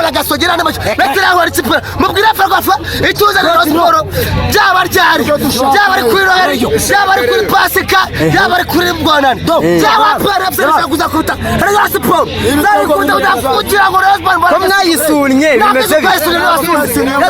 guhura gasogera n'amacho natira aho ari siporo mubwira Ferwafa ituza na siporo byaba ryari byaba ari kuri roheri byaba ari kuri pasika byaba ari kuri mbonana byaba para kuza kuta ari siporo nari kuta kugira ngo response ko mwayisunye bimeze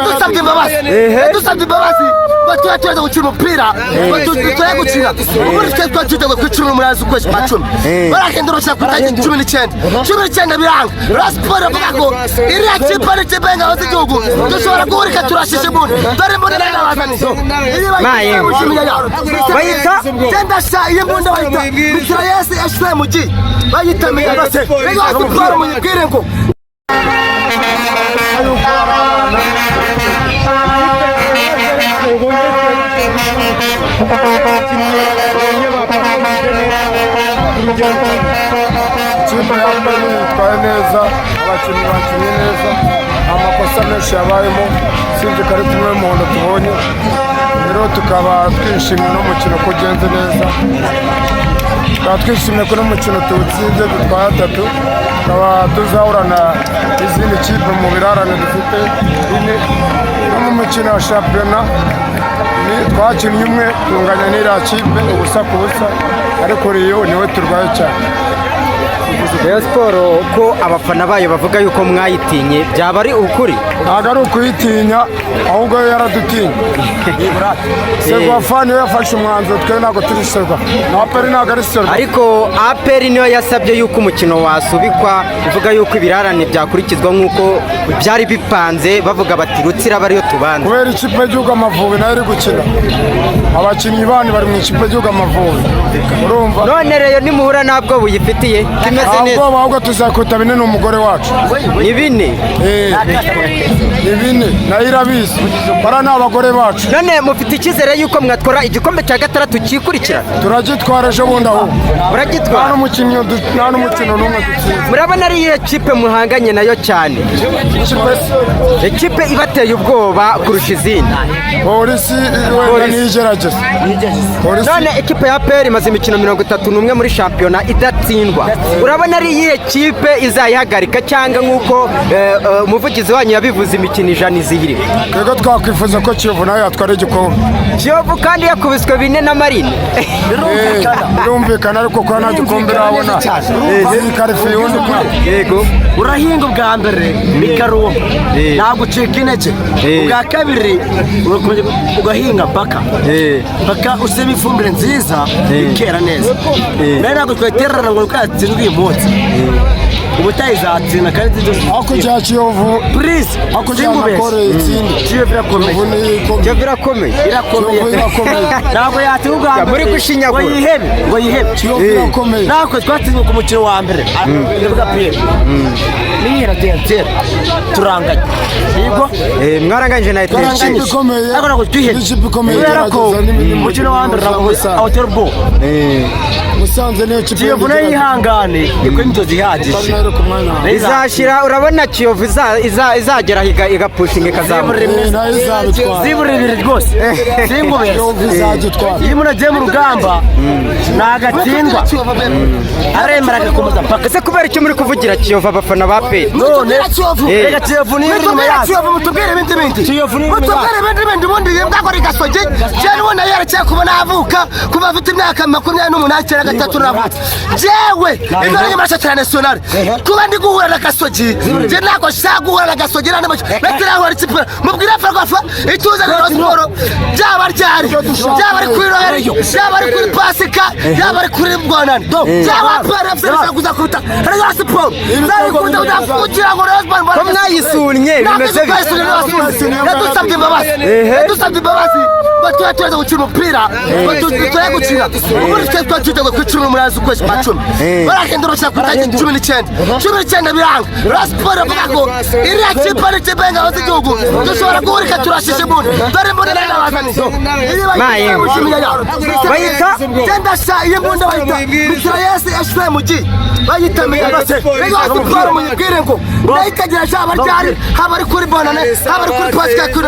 dusabye imbabazi batuza gukina umupira batuye gukina ubundi twatwitego kwicura umurazi ukwezi kwa 10 barakenda urashaka kutajya 19 biranga Rasport avuga ko iriya kipe ari kipe y'ingabo z'igihugu dushobora guhurika turashije umuntu dore mbona n'abazanizo bayita tendasha iyo mbunda bayita Mitraillez HMG bayita Megabase rego Rasport munyibwire ngo ikipe yambaye yitwaye neza abakinnyi bakinnye neza amakosa menshi yabayemo usibye ikarita imwe y'umuhondo tubonye rero tukaba twishimiye n'umukino ko ugenze neza tukaba twishimiye ko n'umukino tuwutsinze dutwaye 3 tukaba tuzahurana izindi kipe mu birarane dufite no mu mukino wa shampiyona twakinnye umwe tunganya n'iriya kipe ubusa ku busa ariko Riyo niwe turwaye cyane. Rayon Sport ko abafana bayo bavuga yuko mwayitinye byaba ari ukuri ntabwo ari ukuyitinya ahubwo yaradutinye Ferwafa niyo yafashe umwanzuro twe ntabwo turi Ferwafa na APR ntabwo ari Ferwafa ariko APR niyo yasabye yuko umukino wasubikwa ivuga yuko ibirarane byakurikizwa nk'uko byari bipanze bavuga bati Rutsira bariyo tubanze kubera ikipe y'igihugu Amavubi nayo iri gukina abakinnyi bandi bari mu ikipe y'igihugu Amavubi urumva none rero nimuhura ntabwo buyifitiye kimeze neza ahubwo tuzakuta bine n'umugore wacu ni bine nayo irabizi bara n'abagore bacu none mufite icyizere yuko mwatwara igikombe cya 6 kikurikira turagitwara ejo bundi aho uragitwara nta n'umukino n'umwe dutsinze murabona ari iyihe kipe muhanganye nayo cyane ikipe ibateye ubwoba kurusha izindi polisi wenda niyigerageza none ikipe ya APR imaze imikino 31 muri shampiyona idatsindwa urabona ari iyihe kipe izayihagarika cyangwa nk'uko umuvugizi wanyu yabivuze imikino 100 izihiri twego twakwifuza ko Kiyovu nayo yatwara igikombe Kiyovu kandi yakubiswe 4 na Marine birumvikana ariko ko nta gikombe irabona karifiye undi yego urahinga ubwa mbere bikaruwo ntabwo ucika intege ubwa kabiri ugahinga paka usaba ifumbire nziza ikera neza rero ntabwo twetererana ngo twatsinzwe uyu munsi ubutayizatsinda kandi ako cya Kiyovu please ako cya Nakore itsinda Kiyovu irakomeye ntabwo yatsinda ubwa mbere muri gushinyagura ngo yihebe Kiyovu irakomeye natwe twatsinzwe ku mukino wa mbere ndavuga Pierre nihera tera turanganye yego mwaranganje na ikipe ikomeye ntabwo twihebe kubera ko umukino wa mbere awuterbo Musanze niyo kipe Kiyovu nayo ihangane ikwe inzozi ihagije izashira urabona Kiyovu izagera igapushinga ikazamura zibura ibiri rwose singubera iyo umuntu agiye mu rugamba ntagatsindwa aremera agakomeza paka ese kubera icyo muri kuvugira Kiyovu abafana ba APR none reka Kiyovu niyo irimo yacu mutubwire ibindi ubundi yembwa ko Gasogi cyane ubona yerekeye kubona avuka kuva afite imyaka 28 navutse jewe indoro y'amasha international kuba ndi guhura na Gasogi je nako shaka guhura na Gasogi natira aho ari siporo mubwira Ferwafa ituza na siporo byaba ryari byaba ari kuri roheri byaba ari kuri pasika byaba ari kuri mbonana byaba para kuza kuta ari siporo nari kuta kugira ngo response ko mwayisunye bimeze dusabye imbabazi batuye gukina umupira batuye gukina ubundi twatwitego kwicura umurazi ukwezi kwa 10 barakenda urashaka kutajya 19 biranga Rasport avuga ko iriya kipe ari kipe y'ingabo z'igihugu dushobora guhurika turashije umuntu dore mbona n'abazanizo bayita tendasha iyo mbunda bayita Mitraillez HMG bayita Megabase rego Rasport munyibwire ngo nayo ikagira haba ryari haba ari kuri bonane haba ari kuri pasika kuri